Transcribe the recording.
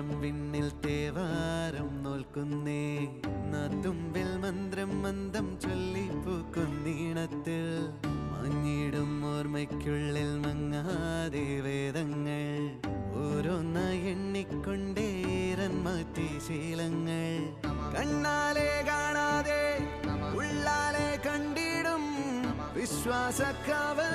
നേരം വിണ്ണിൽ തേവാരം നോൽക്കുന്നേ. നാത്തുമ്പിൽ മന്ത്രം മന്ദം ചൊല്ലിപ്പൂക്കുന്നീണത്തിൽ മങ്ങിടും ഓർമ്മയ്ക്കുള്ളിൽ മങ്ങാതെ വേദങ്ങൾ ഓരോന്നായി എണ്ണിക്കൊണ്ടേരൻ മാറ്റി ശീലങ്ങൾ. കണ്ണാലെ കാണാതെ ഉള്ളാലെ കണ്ടിടും വിശ്വാസക്കാവൽ